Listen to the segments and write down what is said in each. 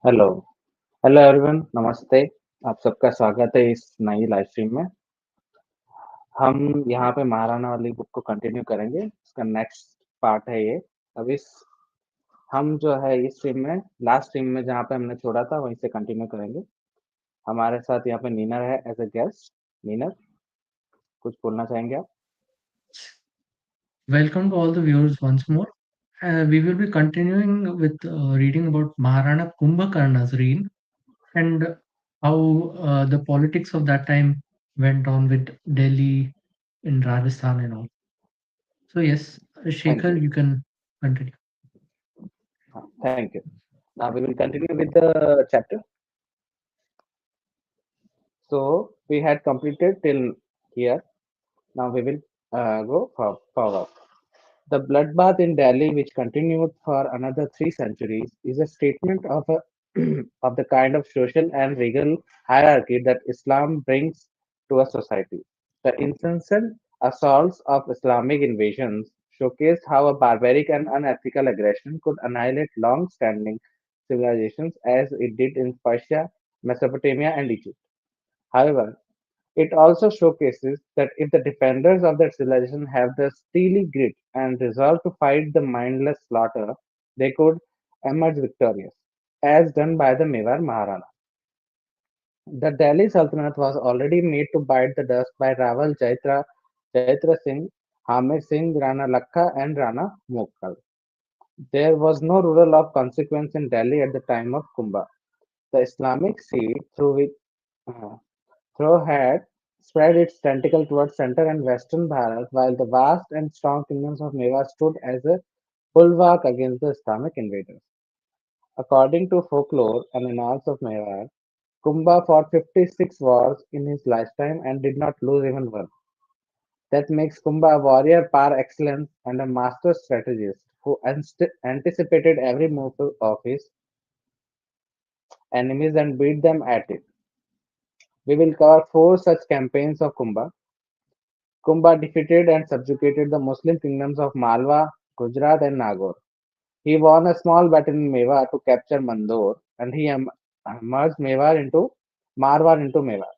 Hello hello everyone, नमस्ते। आप सबका स्वागत है इस नई लाइव स्ट्रीम में। हम यहाँ पे महाराणा वाली बुक को कंटिन्यू करेंगे। इसका नेक्स्ट पार्ट है ये। अब इस हम जो है इस स्ट्रीम में लास्ट स्ट्रीम में जहाँ पे हमने छोड़ा था वहीं से कंटिन्यू करेंगे। हमारे साथ यहाँ पे नीनर है एज ए गेस्ट। नीनर, कुछ बोलना चाहेंगे आप? Welcome to all the viewers once more. We will be continuing with reading about Maharana Kumbhakarna's reign and how the politics of that time went on with Delhi in Rajasthan and all. So yes, thank Shekhar, you. you can continue. हाँ, thank you. Now we will continue with the chapter. So we had completed till here. Now we will go forward. The bloodbath in Delhi, which continued for another 3 centuries, is a statement of of the kind of social and legal hierarchy that Islam brings to a society. The incessant assaults of Islamic invasions showcased how a barbaric and unethical aggression could annihilate long-standing civilizations as it did in Persia, Mesopotamia, and Egypt. However, it also showcases that if the defenders of their civilization have the steely grit and resolve to fight the mindless slaughter, they could emerge victorious, as done by the Mewar Maharana. The Delhi Sultanate was already made to bite the dust by Raval Jaitra Singh, Hamid Singh, Rana Lakha, and Rana Mughal. There was no ruler of consequence in Delhi at the time of Kumbha. The Islamic seed uh, through had spread its tentacle towards center and western Bharat, while the vast and strong kingdoms of Mewar stood as a bulwark against the Islamic invaders. According to folklore and annals of Mewar, Kumbha fought 56 wars in his lifetime and did not lose even one. That makes Kumbha a warrior par excellence and a master strategist who anticipated every move of his enemies and beat them at it. We will cover 4 such campaigns of Kumbha. Kumbha defeated and subjugated the Muslim kingdoms of Malwa, Gujarat, and Nagaur. He won a small battle in Mewar to capture Mandor, and he merged Marwar into Mewar,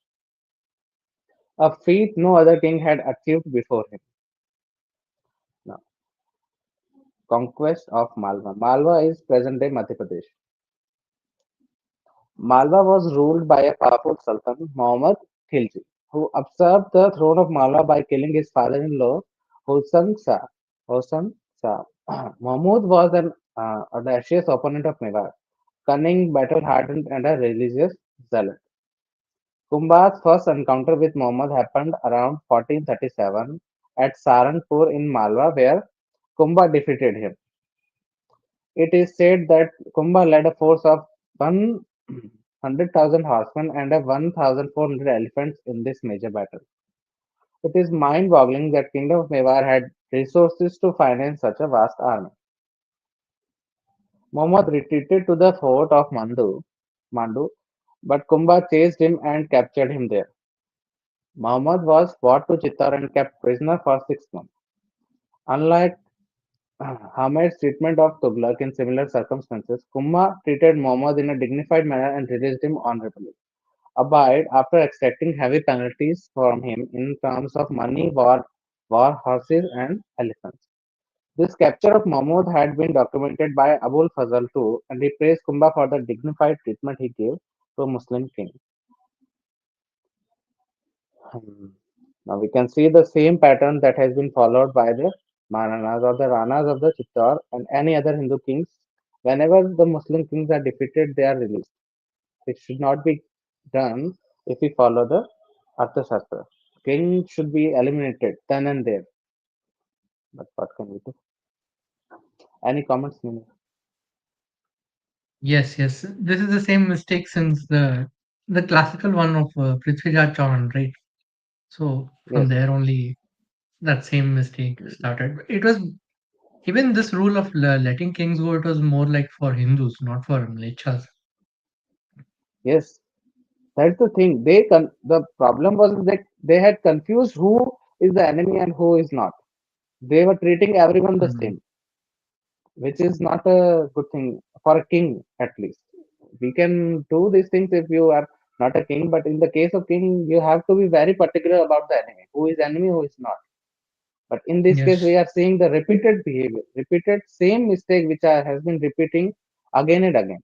a feat no other king had achieved before him. Now, conquest of Malwa. Malwa is present-day Madhya Pradesh. Malwa was ruled by a powerful sultan, Muhammad Khilji, who usurped the throne of Malwa by killing his father-in-law, Hosang Shah. Hosang Shah. Mahmud was an audacious opponent of Mewar, cunning, battle-hardened, and a religious zealot. Kumbha's first encounter with Muhammad happened around 1437 at Saranpur in Malwa, where Kumbha defeated him. It is said that Kumbha led a force of 100,000 horsemen and a 1,400 elephants in this major battle. It is mind-boggling that Kingdom of Mewar had resources to finance such a vast army. Muhammad retreated to the fort of Mandu, but Kumbha chased him and captured him there. Muhammad was brought to Chittor and kept prisoner for 6 months. Unlike Hamid's treatment of Tughlaq in similar circumstances, Kumbha treated Muhammad in a dignified manner and released him honorably, albeit after exacting heavy penalties from him in terms of money, war horses, and elephants. This capture of Mahmud had been documented by Abul Fazl too, and he praised Kumbha for the dignified treatment he gave to a Muslim king. Hmm. Now we can see the same pattern that has been followed by the Maharanas or the Ranas of the Chittor and any other Hindu kings. Whenever the Muslim kings are defeated, they are released. It should not be done if we follow the Arthashastra. King should be eliminated then and there. But what can we do? Any comments, Nina? Yes, yes. This is the same mistake since the classical one of Prithviraj Chauhan, right? So from Yes, there only that same mistake started. It was even this rule of letting kings go. It was more like for Hindus, not for militias. yes. That's the thing. The problem was that they had confused who is the enemy and who is not. They were treating everyone the Mm. same, which is not a good thing for a king, at least. we can do these things if you are not a king, but in the case of king, you have to be very particular about the enemy, who is enemy, who is not. But in this case, we Yes. are seeing the repeated behavior, repeated same mistake which has been repeating again and again,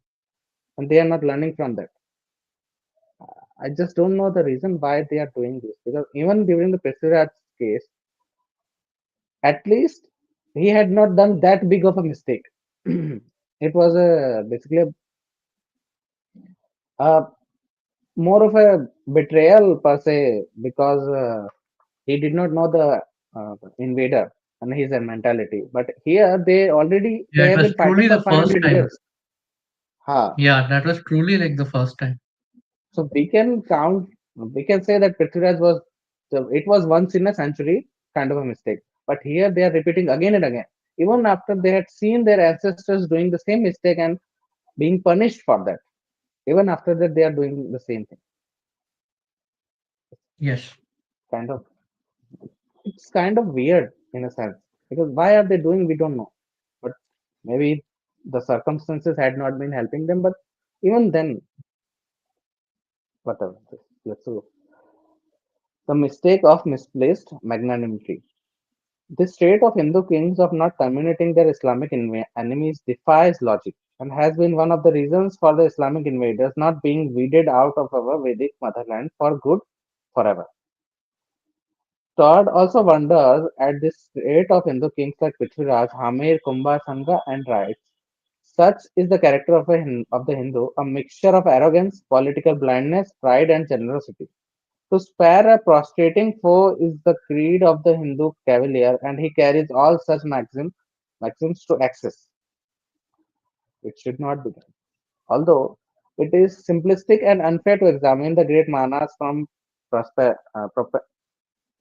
and they are not learning from that. I just don't know the reason why they are doing this, because even during the Prithviraj case, at least he had not done that big of a mistake. It was basically a more of a betrayal per se, because he did not know the invader and his mentality. But here Yeah, they it have was been fighting truly for the first 500 time. years. Ha. Yeah, that was truly like the first time. So we can say that Prithviraj it was once in a century kind of a mistake. But here they are repeating again and again, even after they had seen their ancestors doing the same mistake and being punished for that. Even after that, they are doing the same thing. Yes. Kind of, it's kind of weird in a sense, because why are they doing? We don't know. But maybe the circumstances had not been helping them. But even then, whatever. Let's go. The mistake of misplaced magnanimity. This trait of Hindu kings of not terminating their Islamic enemies defies logic and has been one of the reasons for the Islamic invaders not being weeded out of our Vedic motherland for good forever. Todd also wonders at this trait of Hindu kings like Prithviraj, Hamir, Kumbha, Sanga, and writes, such is the character of the Hindu, a mixture of arrogance, political blindness, pride, and generosity. To spare a prostrating foe is the creed of the Hindu cavalier, and he carries all such maxims to excess. It should not be done. Although it is simplistic and unfair to examine the great manas from prosper, uh, prop-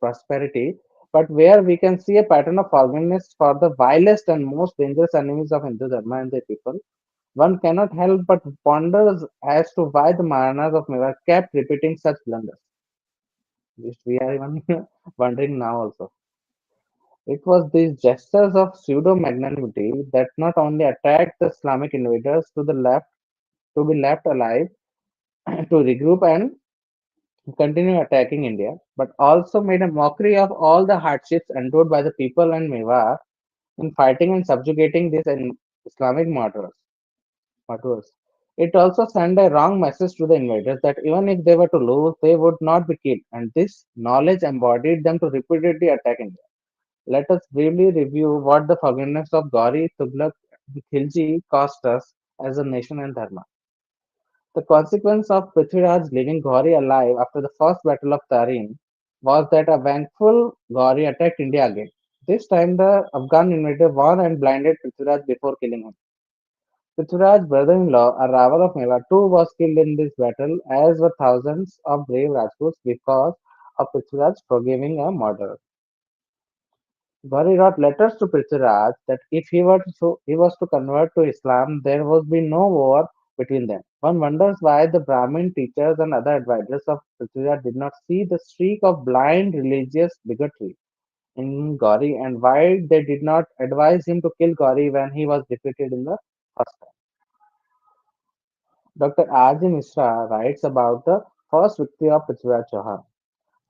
prosperity, but where we can see a pattern of forgiveness for the vilest and most dangerous enemies of Hindu Dharma and their people, one cannot help but ponder as to why the Maharanas of Mewar kept repeating such blunders. Which we are even wondering now also. It was these gestures of pseudo magnanimity that not only attacked the Islamic invaders to be left alive, to regroup and continue attacking India, but also made a mockery of all the hardships endured by the people in Mewar in fighting and subjugating these Islamic murderers. It also sent a wrong message to the invaders that even if they were to lose, they would not be killed, and this knowledge embodied them to repeatedly attack India. Let us briefly review what the forgiveness of Gauri, Tughlaq, and Khilji cost us as a nation and Dharma. The consequence of Prithviraj leaving Gauri alive after the first battle of Tarin was that a vengeful Gauri attacked India again. This time the Afghan invader won and blinded Prithviraj before killing him. Prithviraj's brother-in-law, a Rawal of Mewar, too was killed in this battle, as were thousands of brave Rajputs because of Prithviraj forgiving a murderer. Gauri wrote letters to Prithviraj that if he was to convert to Islam, there would be no war between them. One wonders why the Brahmin teachers and other advisors of Prithviraj did not see the streak of blind religious bigotry in Gauri, and why they did not advise him to kill Gauri when he was defeated in the first time. Dr. R.J. Mishra writes about the first victory of Prithviraj Chauhan.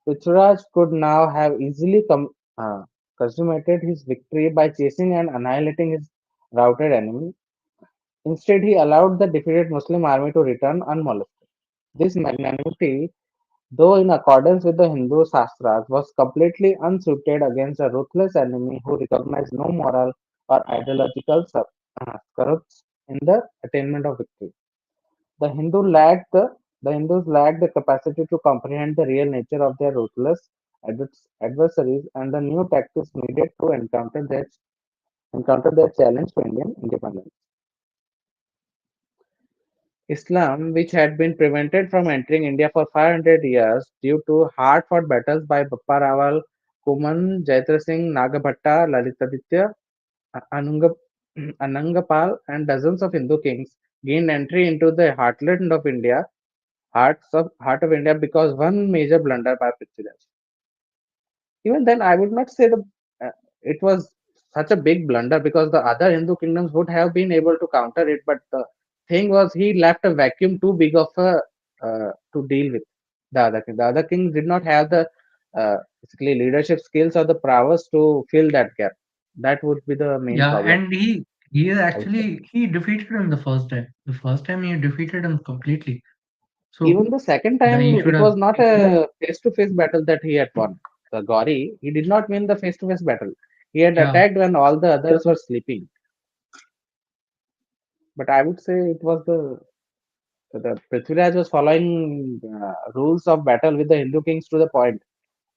Prithviraj could now have easily consummated his victory by chasing and annihilating his routed enemy. Instead, he allowed the defeated Muslim army to return unmolested. This magnanimity, though in accordance with the Hindu Shastras, was completely unsuited against a ruthless enemy who recognized no moral or ideological scruples in the attainment of victory. The the Hindus lacked the capacity to comprehend the real nature of their ruthless adversaries and the new tactics needed to encounter their challenge to Indian independence. Islam, which had been prevented from entering India for 500 years due to hard-fought battles by Bappa Rawal, Kuman, Jaitra Singh, Nagabhatta, Lalitaditya, Ananga, Anangapal, and dozens of Hindu kings, gained entry into the heartland of India heart of India because one major blunder by Prithviraj. Even then, I would not say it was such a big blunder because the other Hindu kingdoms would have been able to counter it, but thing was he left a vacuum too big of a to deal with the other king. The other king did not have the basically leadership skills or the prowess to fill that gap. That would be the main Yeah, problem, and he is I would say. actually he defeated him the first time. The first time he defeated him completely. So Even the second he time, should it have was not a face-to-face battle that he had won. The Gauri, he did not win the face-to-face battle. He had yeah, attacked when all the others were sleeping. But I would say it was the Prithviraj was following rules of battle with the Hindu kings to the point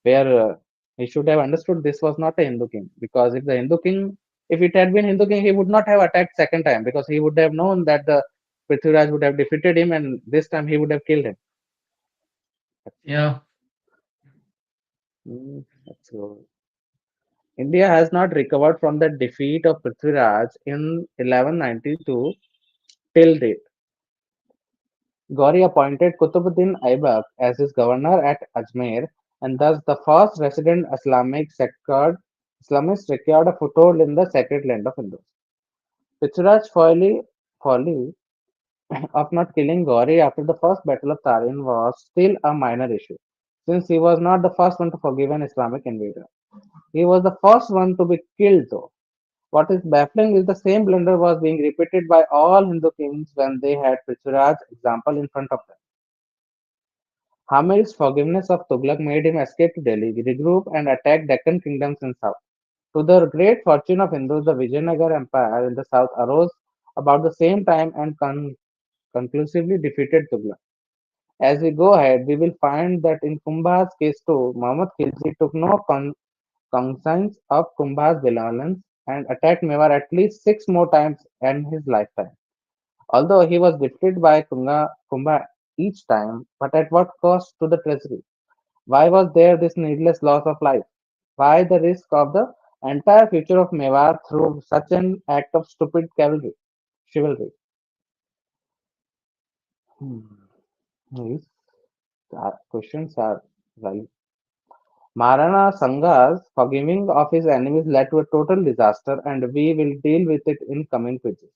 where he should have understood this was not a Hindu king, because if it had been Hindu king, he would not have attacked second time, because he would have known that the Prithviraj would have defeated him and this time he would have killed him. yeah, So India has not recovered from the defeat of Prithviraj in 1192 till date. Gauri appointed Qutbuddin Aibak as his governor at Ajmer, and thus the first resident Islamist secured a foothold in the sacred land of Hindus. Prithviraj's folly of not killing Gauri after the first battle of Tarin was still a minor issue, since he was not the first one to forgive an Islamic invader. He was the first one to be killed, though. What is baffling is the same blunder was being repeated by all Hindu kings when they had Prithviraj's example in front of them. Hamir's forgiveness of Tughlaq made him escape to Delhi, regroup, and attack Deccan kingdoms in south. To the great fortune of Hindus, the Vijayanagar Empire in the south arose about the same time and conclusively defeated Tughlaq. As we go ahead, we will find that in Kumbha's case too, Muhammad Khilji took no cognizance of Kumbha's violence and attacked Mewar at least 6 more times in his lifetime. Although he was defeated by Kumbha each time, but at what cost to the treasury? Why was there this needless loss of life? Why the risk of the entire future of Mewar through such an act of stupid chivalry? Hmm. These questions are valid. Maharana Sanga's forgiving of his enemies led to a total disaster, and we will deal with it in coming pages.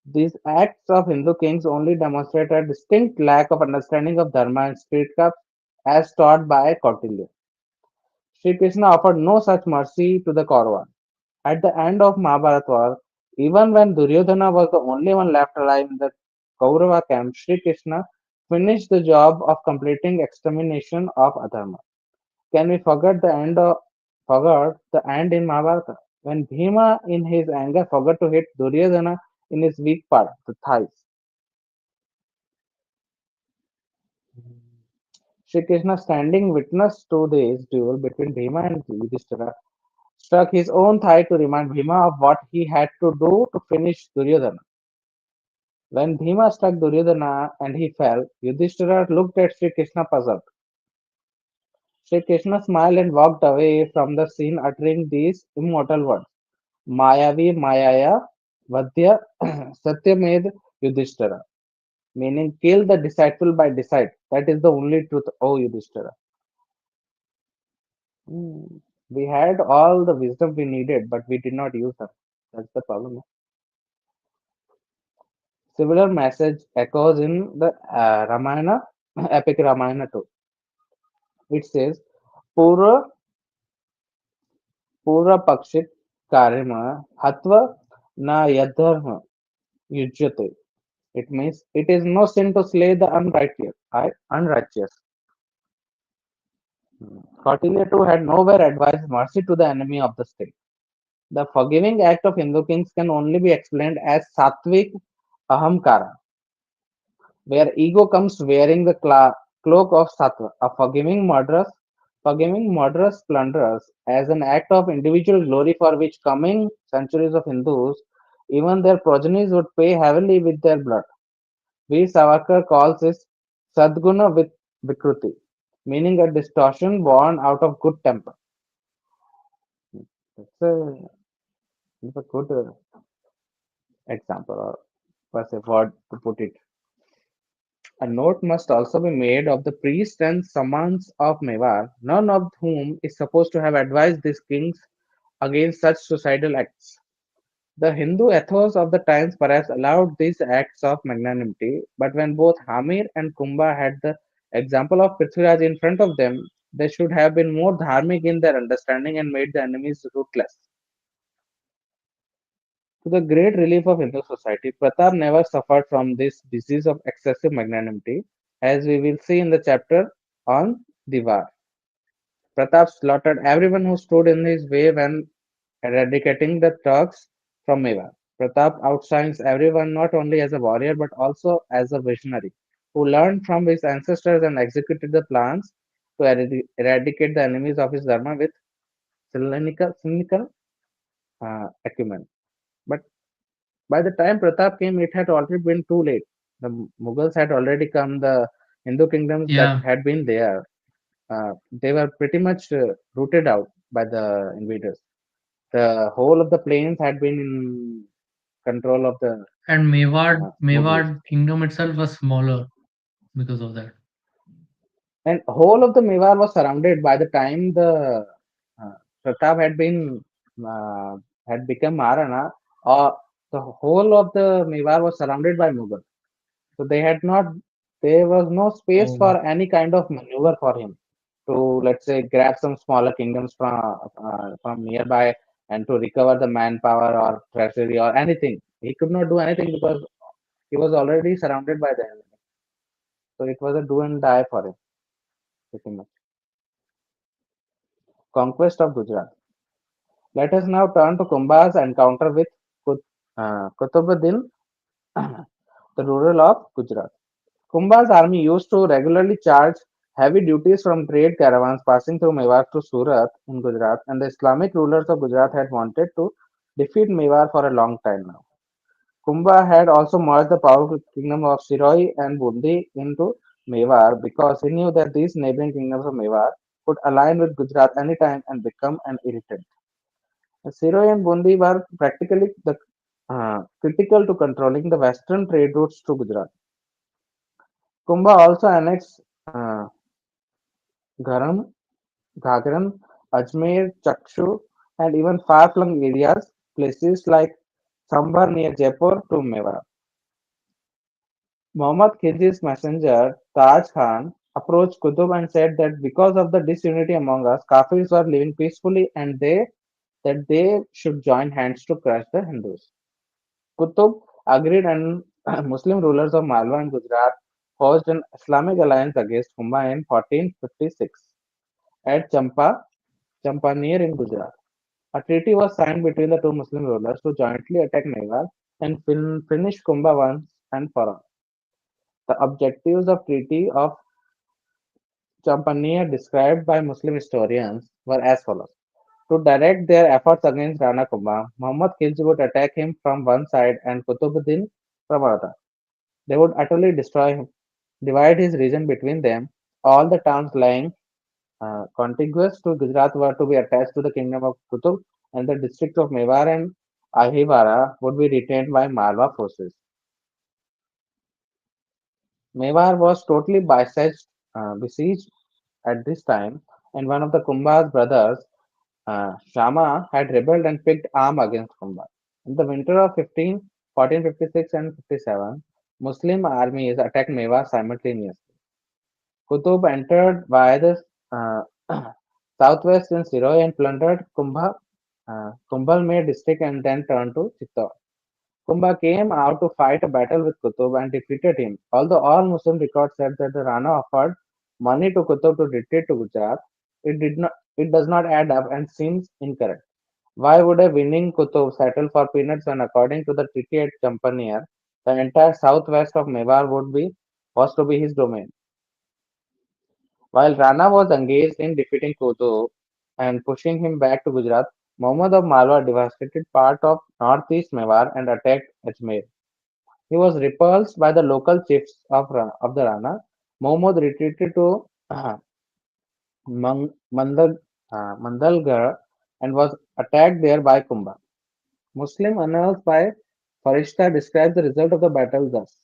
These acts of Hindu kings only demonstrate a distinct lack of understanding of Dharma and statecraft as taught by Kautilya. Sri Krishna offered no such mercy to the Kauravas. At the end of Mahabharata war, even when Duryodhana was the only one left alive in the Kaurava camp, Sri Krishna finished the job of completing extermination of adharma. Can we forget the end in Mahabharata? When Bhima, in his anger, forgot to hit Duryodhana in his weak part, the thighs. Sri Krishna, standing witness to this duel between Bhima and Yudhishthira, struck his own thigh to remind Bhima of what he had to do to finish Duryodhana. When Bhima struck Duryodhana and he fell, Yudhishthira looked at Sri Krishna puzzled. Sri Krishna smiled and walked away from the scene, uttering these immortal words: Mayavi Mayaya Vadya Satyamed Yudhishthira, meaning kill the deceitful by deceit. That is the only truth, O Yudhishthira. Hmm. We had all the wisdom we needed, but we did not use them. That's the problem. Similar message echoes in the Ramayana, epic Ramayana too. It says, Pura Pura Pakshit Karima Hatva Na Yadharma Yujyate. It means it is no sin to slay the unrighteous. Kautilya too had nowhere advised mercy to the enemy of the state. The forgiving act of Hindu kings can only be explained as sattvic ahamkara, where ego comes wearing the cloak of sattva, forgiving murderous plunderers as an act of individual glory for which coming centuries of Hindus, even their progenies would pay heavily with their blood. V. Savarkar calls this Sadguna Vikruti, meaning a distortion born out of good temper. That's a good example, or what's a word to put it. A note must also be made of the priests and samans of Mewar, none of whom is supposed to have advised these kings against such suicidal acts. The Hindu ethos of the times perhaps allowed these acts of magnanimity, but when both Hamir and Kumbha had the example of Prithviraj in front of them, they should have been more dharmic in their understanding and made the enemies ruthless. To the great relief of Hindu society, Pratap never suffered from this disease of excessive magnanimity, as we will see in the chapter on Divar. Pratap slaughtered everyone who stood in his way when eradicating the Turks from Mewar. Pratap outshines everyone not only as a warrior but also as a visionary who learned from his ancestors and executed the plans to eradicate the enemies of his Dharma with cynical acumen. But by the time Pratap came, it had already been too late. The Mughals had already come, the Hindu kingdoms that Yeah, had been there, they were pretty much rooted out by the invaders. The whole of the plains had been in control of the and Mughals. Mewad kingdom itself was smaller because of that. And whole of the Mewar was surrounded by the time the Pratap uh, had become Maharana. The whole of the Mewar was surrounded by Mughals. So they had not. There was no space Oh, for any kind of maneuver for him to, let's say, grab some smaller kingdoms from nearby and to recover the manpower or treasury or anything. He could not do anything because he was already surrounded by the enemy. So it was a do and die for him, pretty much. Conquest of Gujarat. Let us now turn to Kumbha's encounter with Kutubuddin, the ruler of Gujarat. Kumbha's army used to regularly charge heavy duties from trade caravans passing through Mewar to Surat in Gujarat, and the Islamic rulers of Gujarat had wanted to defeat Mewar for a long time now. Kumbha had also merged the powerful kingdom of Siroi and Bundi into Mewar because he knew that these neighboring kingdoms of Mewar could align with Gujarat anytime and become an irritant. Siroi and Bundi were practically critical to controlling the western trade routes to Gujarat. Kumbha also annexed Garam, Gagran, Ajmer, Chakshu, and even far-flung areas, places like Sambar near Jaipur to Mewar. Muhammad Khilji's messenger, Taj Khan, approached Qutub and said that because of the disunity among us, Kafirs were living peacefully and that they should join hands to crush the Hindus. Qutub agreed and Muslim rulers of Malwa and Gujarat forged an Islamic alliance against Humayun in 1456 at Champaner in Gujarat. A treaty was signed between the two Muslim rulers to jointly attack Mewar and finish Kumbha once and for all. The objectives of Treaty of Champaner described by Muslim historians were as follows. To direct their efforts against Rana Kumbha, Muhammad Khilji would attack him from one side and Kutubuddin from another. They would utterly destroy him, divide his region between them. All the towns lying contiguous to Gujarat were to be attached to the kingdom of Qutub, and the district of Mewar and Ahivara would be retained by Malwa forces. Mewar was totally besieged at this time, and one of the Kumbha's brothers, Shama, had rebelled and picked arm against Kumbha. In the winter of 1456 and 57, Muslim armies attacked Mewar simultaneously. Qutub entered via the uh, southwest in Siroi and plundered Kumbhalmer district and then turned to Chittor. Kumbha came out to fight a battle with Qutub and defeated him. Although all Muslim records said that the Rana offered money to Qutub to retreat to Gujarat, it does not add up and seems incorrect. Why would a winning Qutub settle for peanuts when according to the treaty at Champaner, the entire southwest of Mewar was to be his domain? While Rana was engaged in defeating Qutub and pushing him back to Gujarat, Muhammad of Malwa devastated part of northeast Mewar and attacked Ajmer. He was repulsed by the local chiefs of the Rana. Muhammad retreated to Mandalgarh and was attacked there by Kumbha. Muslim annals by Farishta describe the result of the battle thus.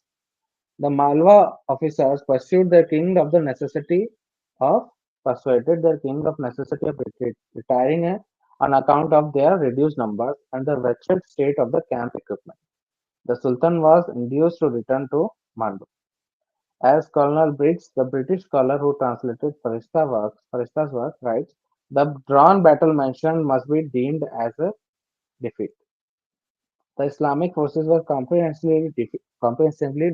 The Malwa officers pursued their king of the necessity of persuaded their king of necessity of retreat, retiring on account of their reduced numbers and the wretched state of the camp equipment. The Sultan was induced to return to Mandu. As Colonel Briggs, the British scholar who translated Farista's work, writes, the drawn battle mentioned must be deemed as a defeat. The Islamic forces were comprehensively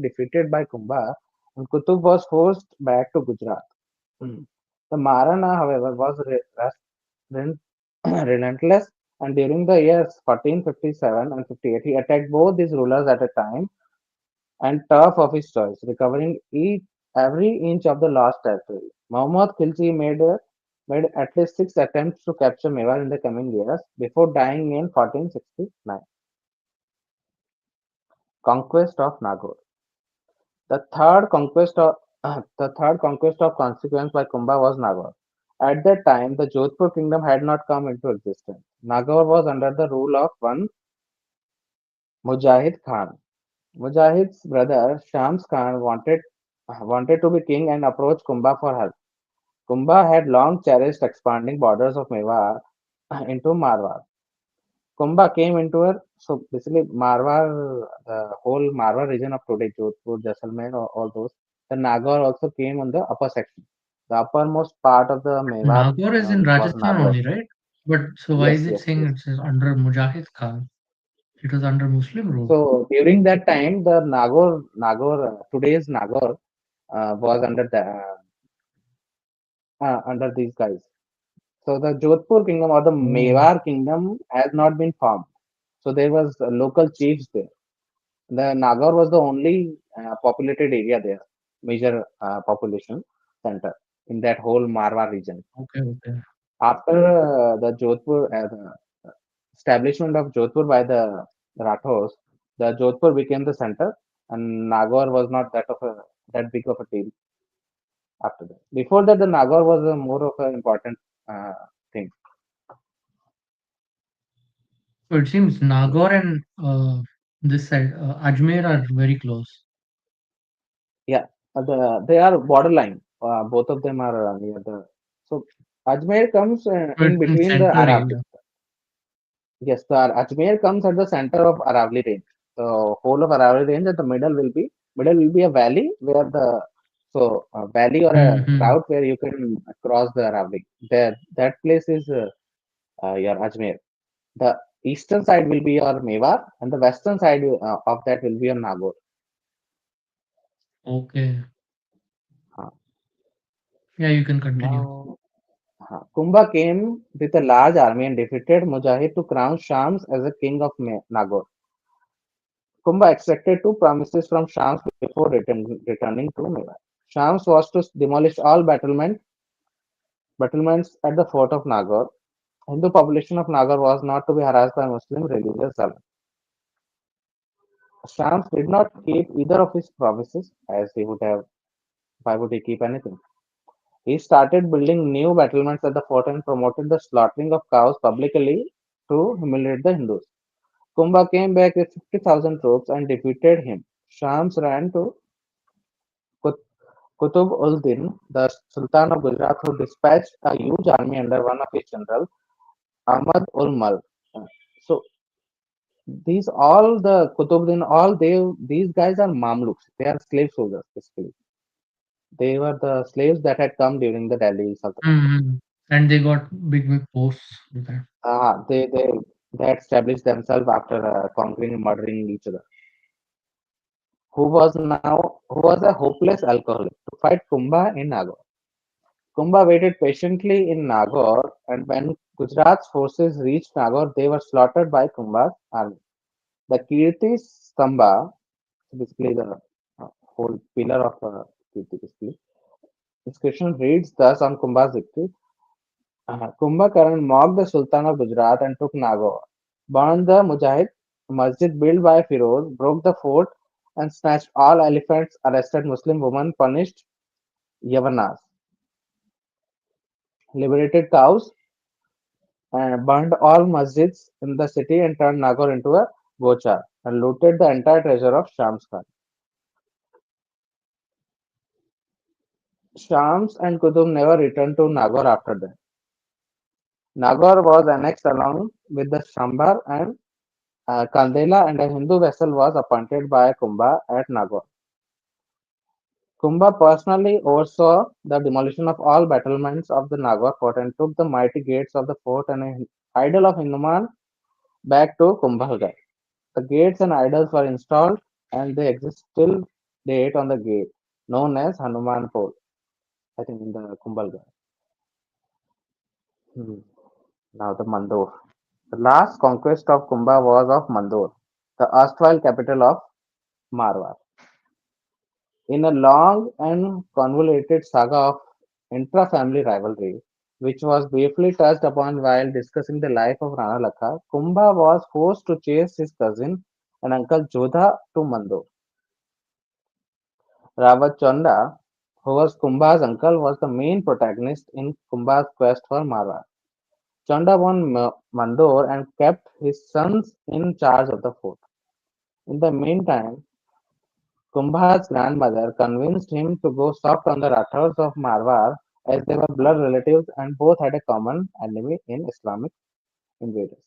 defeated by Kumbha, and Qutub was forced back to Gujarat. Mm. The Maharana, however, was re- relentless, and during the years 1457 and 58, he attacked both these rulers at a time and turf of his choice, recovering every inch of the lost territory. Muhammad Khilji made at least 6 attempts to capture Mewar in the coming years before dying in 1469. Conquest of Nagaur. The third conquest of the third conquest of consequence by Kumbha was Nagaur. At that time, the Jodhpur kingdom had not come into existence. Nagaur was under the rule of one Mujahid Khan. Mujahid's brother Shams Khan wanted to be king and approached Kumbha for help. Kumbha had long cherished expanding borders of Mewar into Marwar. Kumbha came into her, so basically Marwar, the whole Marwar region of today, Jodhpur, Jaisalmer, all those. The Nagaur also came on the upper section. The uppermost part of the Mewar Nagaur is in was Rajasthan Nagaur. only, right? But so why Yes, is it yes, saying yes. it's under Mujahid Khan? It was under Muslim rule. So during that time, the Nagaur, today's Nagaur, was under these guys. So the Jodhpur kingdom or the Oh, Mewar kingdom has not been formed. So there was local chiefs there. The Nagaur was the only populated area there, major population center in that whole Marwar region. okay, okay. After the establishment of Jodhpur by the Rathors, the Jodhpur became the center, and Nagaur was not that big of a deal after that. Before that, the Nagaur was a more of an important uh, thing. So it seems Nagaur and this side, Ajmer are very close. Yeah, they are borderline. Both of them are near the. So Ajmer comes So in it's in between the center Aravali. area. Yes, the Ajmer comes at the center of Aravali range. The whole of Aravali range at the middle will be a valley where the valley or a Hmm. route where you can cross the Aravali. There, that place is your Ajmer. The eastern side will be your Mewar, and the western side of that will be your Nagaur. Okay. Uh, Yeah, you can continue. Now, Kumbha came with a large army and defeated Mujahid to crown Shams as a king of Nagaur. Kumbha accepted two promises from Shams before returning to Mewar. Shams was to demolish all battlements at the fort of Nagaur. Hindu population of Nagaur was not to be harassed by Muslim religious zealots. Shams did not keep either of his promises, as he would have. Why would he keep anything? He started building new battlements at the fort and promoted the slaughtering of cows publicly to humiliate the Hindus. Kumbha came back with 50,000 troops and defeated him. Shams ran to Qut- Qutub-ul-Din, the Sultan of Gujarat, who dispatched a huge army under one of his generals, Ahmad-ul-Mulk. So these all the Qutub-din, these guys are Mamluks. They are slave soldiers basically. They were the slaves that had come during the Delhi Sultanate. Hmm. And they got big, big posts with that. They had established themselves after conquering and murdering each other. Who was a hopeless alcoholic to fight Kumbha in Nagaur. Kumbha waited patiently in Nagaur, and when Gujarat's forces reached Nagaur, they were slaughtered by Kumbha's army. The Kirti Stamba, basically the whole pillar of Kirti, basically. Inscription reads thus on Kumbha's victory. Kumbhakaran mocked the Sultan of Gujarat and took Nagaur, burned the Mujahid masjid built by Firoz, broke the fort, and snatched all elephants, arrested Muslim women, punished Yavanas, liberated cows, and burned all masjids in the city and turned Nagaur into a gochar and looted the entire treasure of Shams Khan. Shams and Qutub never returned to Nagaur after that. Nagaur was annexed along with the Shambar and Kandela, and a Hindu vessel was appointed by Kumbha at Nagaur. Kumbha personally oversaw the demolition of all battlements of the Nagaur fort and took the mighty gates of the fort and an idol of Hanuman back to Kumbhalgarh. The gates and idols were installed and they exist till date on the gate, known as Hanuman Pole, I think in the Kumbhalgarh. Hmm. Now the Mandor. The last conquest of Kumbha was of Mandor, the erstwhile capital of Marwar. In a long and convoluted saga of intra-family rivalry, which was briefly touched upon while discussing the life of Rana Lakha, Kumbha was forced to chase his cousin and uncle Jodha to Mandor. Ravachanda, who was Kumbha's uncle, was the main protagonist in Kumbha's quest for Marwar. Chanda won Mandor and kept his sons in charge of the fort. In the meantime, Kumbha's grandmother convinced him to go soft on the Rathors of Marwar as they were blood relatives and both had a common enemy in Islamic invaders.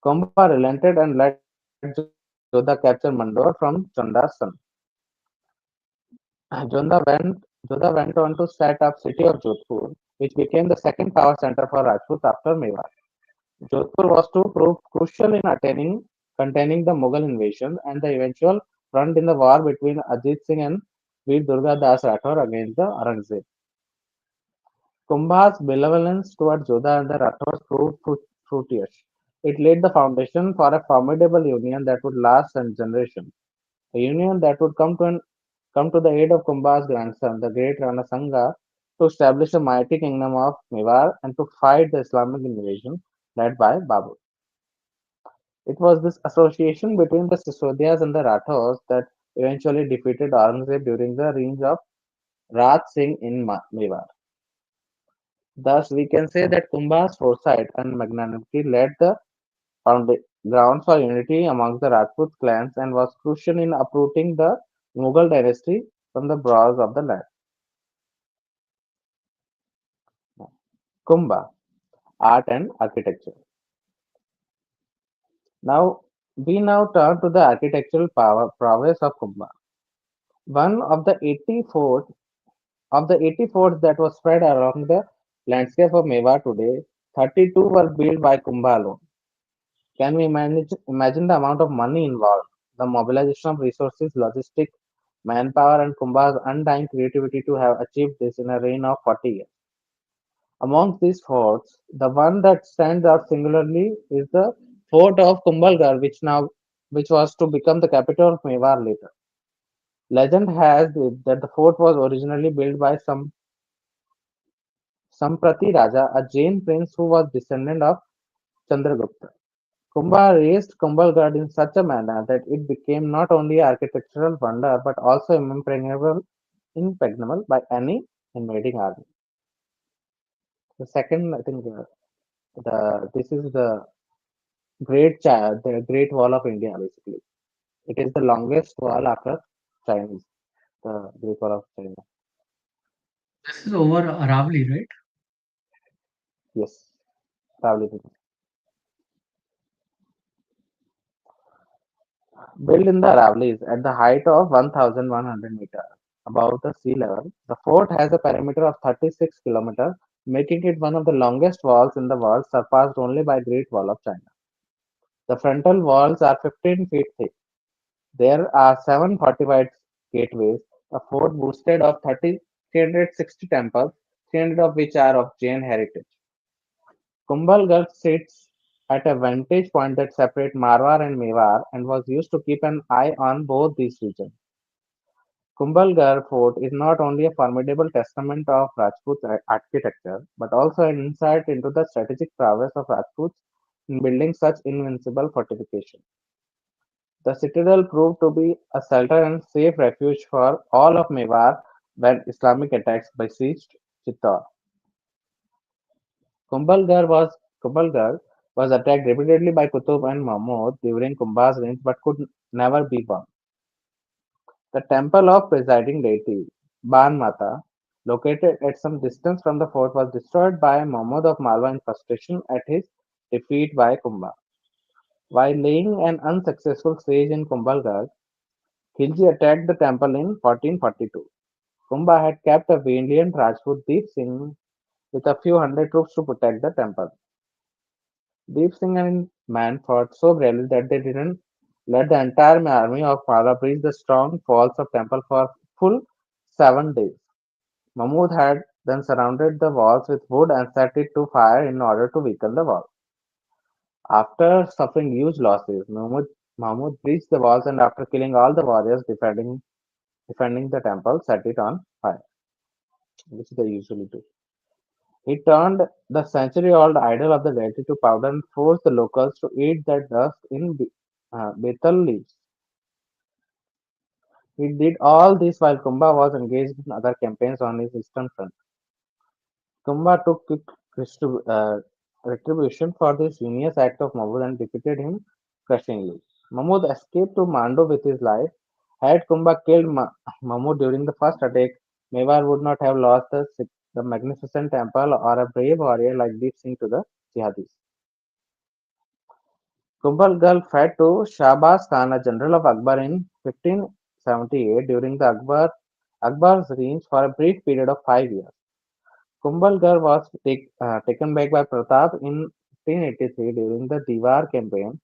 Kumbha relented and let Jodha capture Mandor from Chanda's son. Jodha went on to set up city of Jodhpur, which became the second power center for Rajputs after Mewar. Jodhpur was to prove crucial in containing the Mughal invasion and the eventual front in the war between Ajit Singh and Veer Durga Das Rathore against the Aurangzeb. Kumbha's benevolence toward Jodha and the Rathores proved fruitless. It laid the foundation for a formidable union that would last a generation, a union that would come to the aid of Kumbha's grandson, the great Rana Sanga, to establish the mighty kingdom of Mewar and to fight the Islamic invasion led by Babur. It was this association between the Sisodiyas and the Rathores that eventually defeated Aurangzeb during the reign of Raj Singh in Mewar. Thus, we can say that Kumbha's foresight and magnanimity laid the grounds for unity amongst the Rajput clans and was crucial in uprooting the Mughal dynasty from the brows of the land. Kumbha, art and architecture. Now, we now turn to the architectural prowess of Kumbha. One of the 80 forts that was spread along the landscape of Mewar today, 32 were built by Kumbha alone. Can we imagine the amount of money involved, the mobilization of resources, logistics, manpower, and Kumbha's undying creativity to have achieved this in a reign of 40 years? Amongst these forts, the one that stands out singularly is the fort of Kumbhalgarh, which was to become the capital of Mewar later. Legend has it that the fort was originally built by Samprati Raja, a Jain prince who was descendant of Chandragupta. Kumbha raised Kumbhalgarh in such a manner that it became not only an architectural wonder but also impregnable by any invading army. The second, I think, the this is the Great Wall of India. Basically, it is the longest wall after Chinese, the Great Wall of China. This is over Aravali, right? Yes, probably built in the Aravallis at the height of 1,100 meters above the sea level. The fort has a perimeter of 36 kilometers, making it one of the longest walls in the world, surpassed only by Great Wall of China. The frontal walls are 15 feet thick. There are seven fortified gateways. The fort boasted of 360 temples, 300 of which are of Jain heritage. Kumbhalgarh sits at a vantage point that separates Marwar and Mewar and was used to keep an eye on both these regions. Kumbhalgarh fort is not only a formidable testament of Rajput architecture, but also an insight into the strategic prowess of Rajputs in building such invincible fortifications. The citadel proved to be a shelter and safe refuge for all of Mewar when Islamic attacks besieged Chittor. Kumbhalgarh was attacked repeatedly by Qutub and Mahmud during Kumbha's reign but could never be won. The temple of presiding deity, Ban Mata, located at some distance from the fort, was destroyed by Mahmud of Malwa in frustration at his defeat by Kumbha. While laying an unsuccessful siege in Kumbhalgarh, Khilji attacked the temple in 1442. Kumbha had kept a valiant Rajput Deep Singh with a few hundred troops to protect the temple. Deep Singh and his men fought so bravely that they didn't let the entire army of Mara breach the strong walls of temple for full 7 days. Mahmud had then surrounded the walls with wood and set it to fire in order to weaken the wall. After suffering huge losses, Mahmud breached the walls and after killing all the warriors defending the temple, set it on fire, which they usually do. He turned the century-old idol of the deity to powder and forced the locals to eat the dust in betel leaves. He did all this while Kumbha was engaged in other campaigns on his eastern front. Kumbha took quick retribution for this heinous act of Mahmud and defeated him crushingly. Mahmud escaped to Mandu with his life. Had Kumbha killed Mahmud during the first attack, Mewar would not have lost the magnificent temple or a brave warrior like Deep Singh to the jihadis. Kumbhalgarh fled to Shahbaz Khan, a general of Akbar, in 1578 during the Akbar's reign for a brief period of 5 years. Kumbhalgarh was taken back by Pratap in 1583 during the Diwar campaign.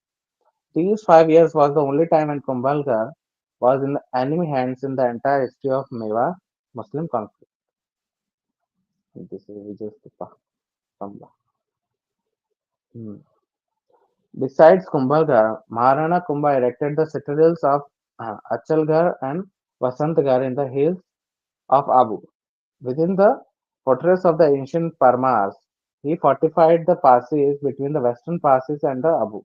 These 5 years was the only time when Kumbhalgarh was in enemy hands in the entire history of Mewar Muslim conflict. This is Vijay Stupa, Kamba. Hmm. Besides Kumbhalgarh, Maharana Kumbha erected the citadels of Achalgarh and Vasantgarh in the hills of Abu. Within the fortress of the ancient Parmars, he fortified the passes between the western passes and the Abu.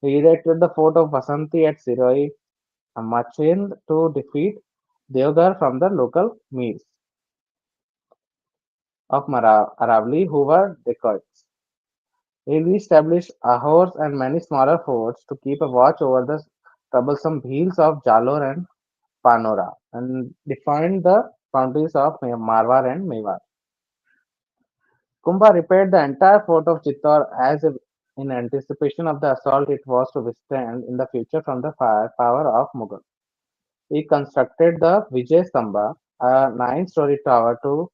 He erected the fort of Vasanti at Siroi, Machind to defeat Deoghar from the local Meers of Aravali who were dacoits. He re-established Ahors and many smaller forts to keep a watch over the troublesome hills of Jalor and Panora and defined the boundaries of Marwar and Mewar. Kumbha repaired the entire fort of Chittor as if in anticipation of the assault it was to withstand in the future from the firepower of Mughal. He constructed the Vijay Stamba, a nine-story tower to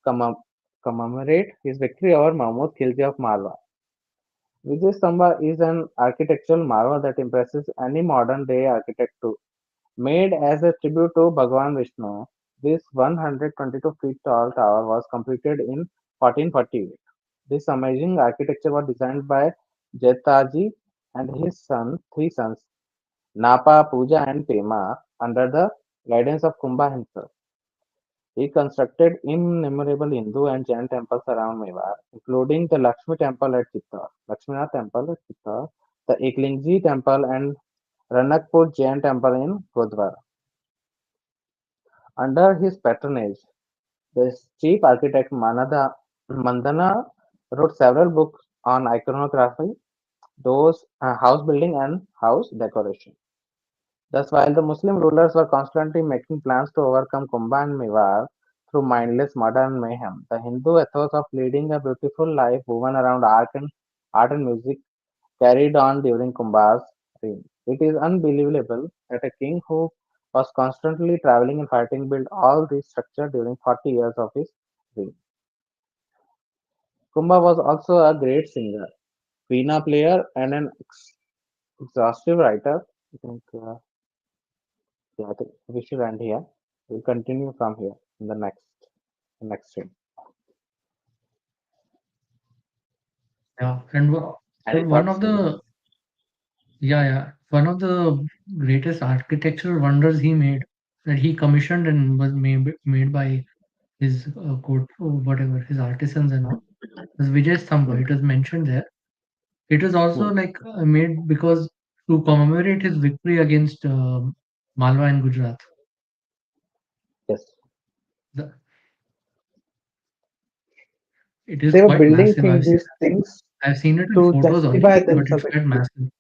commem- commemorate his victory over Mahmud Khilji of Malwa. Vijay Stamba is an architectural marvel that impresses any modern-day architect too. Made as a tribute to Bhagwan Vishnu, this 122 feet tall tower was completed in 1448. This amazing architecture was designed by Jetaji and his three sons, Napa, Puja, and Pema, under the guidance of Kumbha himself. He constructed innumerable Hindu and Jain temples around Mewar, including the Lakshmi temple at Chittor, Lakshminath temple at Chittor, the Eklingji temple, and Ranakpur Jain temple in Gurdwara. Under his patronage, the chief architect Mandana wrote several books on iconography, house building, and house decoration. Thus, while the Muslim rulers were constantly making plans to overcome Kumbha and Mewar through mindless murder and mayhem, the Hindu ethos of leading a beautiful life woven around art and music carried on during Kumbha's reign. It is unbelievable that a king who was constantly traveling and fighting built all this structure during 40 years of his reign. Kumbha was also a great singer, veena player, and an exhaustive writer. I think, yeah, I think we should end here. We'll continue from here in the next stream. Yeah, and Any one thoughts? of the one of the greatest architectural wonders he made, that he commissioned and was made by his court, whatever, his artisans and all, was Vijay Stamba. Hmm. It was mentioned there. It is also Hmm. like made because to commemorate his victory against Malwa in Gujarat. Yes. The, it is They were quite building massive. these things I've seen it in to photos justify only, but themselves it's quite actually. massive,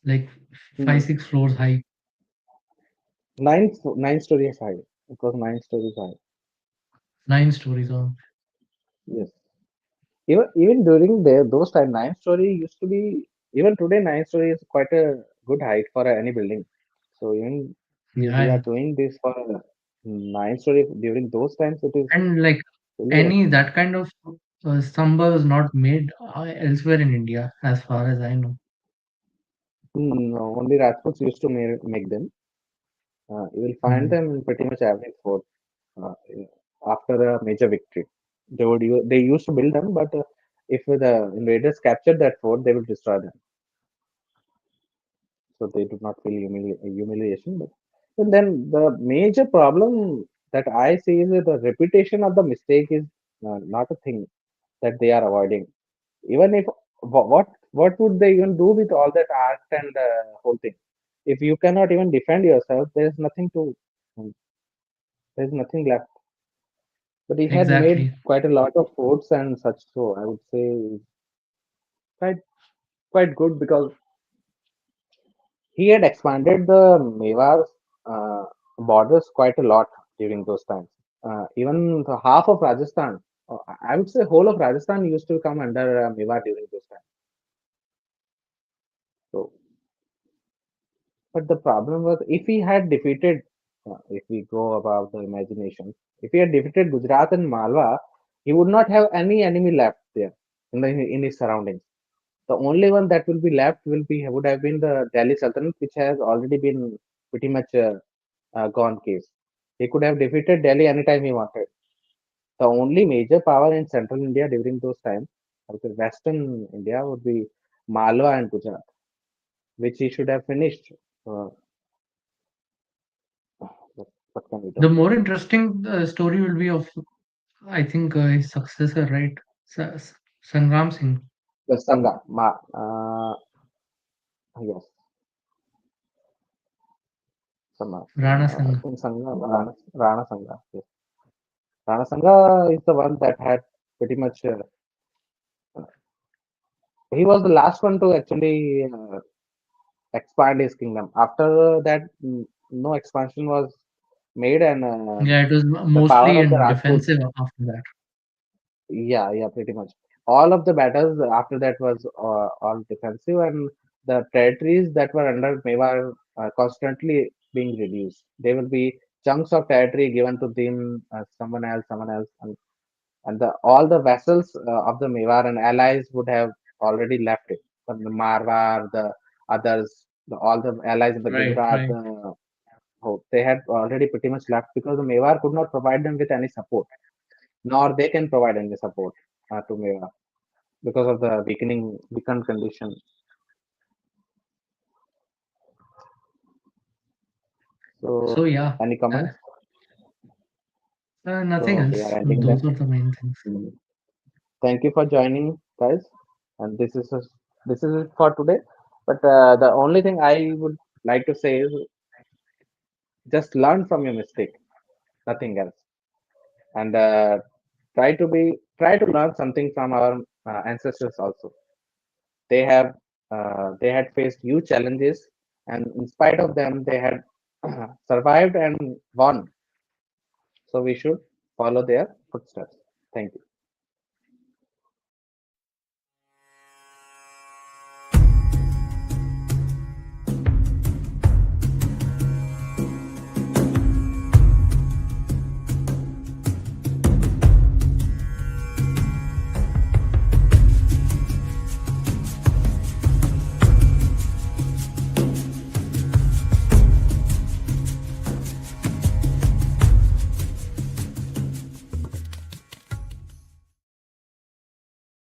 like Hmm. 5 6 floors high. Nine stories high. It was 9 stories high. Nine stories on. Yes. Even during those time, nine story used to be, even today nine story is quite a good height for any building. So even Yeah, we are yeah. doing this for nine story during those times. It is And like really any that kind of stamba is not made elsewhere in India, as far as I know. no, only Rajputs used to make them. You will find Mm. them in pretty much every fort after a major victory. They used to build them, but if the invaders captured that fort, they will destroy them. So they do not feel humiliation. But and then the major problem that I see is that the repetition of the mistake is not a thing that they are avoiding. Even if what would they even do with all that art and whole thing? If you cannot even defend yourself, there's nothing left. But he had made Exactly. quite a lot of forts and such, so I would say quite quite good because he had expanded the Mewar's uh, borders quite a lot during those times. Even the half of Rajasthan, I would say whole of Rajasthan used to come under Mewar during those times. So, but the problem was if he had defeated, if we go about the imagination, if he had defeated Gujarat and Malwa, he would not have any enemy left there in his surroundings. The only one that will be left would have been the Delhi Sultanate, which has already been pretty much gone case. He could have defeated Delhi anytime he wanted. The only major power in central India during those times, or the western India, would be Malwa and Gujarat, which he should have finished. Uh, what can we do? The more interesting story will be of, I think, his successor, right? Sangram Singh, The Sangha, yes, Rana I Sangha. think Sangha, Rana Sangha. Yes. Rana Sangha is the one that had pretty much. He was the last one to actually expand his kingdom. After that, no expansion was made, and Yeah, it was the power mostly of the in Rajputs. defensive after that. Yeah, pretty much. All of the battles after that was all defensive, and the territories that were under Mewar are constantly being reduced. There will be chunks of territory given to them, someone else, and all the vassals of the Mewar and allies would have already left it. From the Marwar, the others, all the allies of the Right, Gujarat, right. they had already pretty much left because the Mewar could not provide them with any support, nor they can provide any support to Mewar because of the weakened condition. So So, yeah, any uh, comments? nothing So we are else. ending Those then. are the main things. Mm. Thank you for joining, guys. And this is it for today. But the only thing I would like to say is just learn from your mistake, nothing else, and try to learn something from our ancestors also. They had faced huge challenges, and in spite of them, they had survived and won. So we should follow their footsteps. Thank you.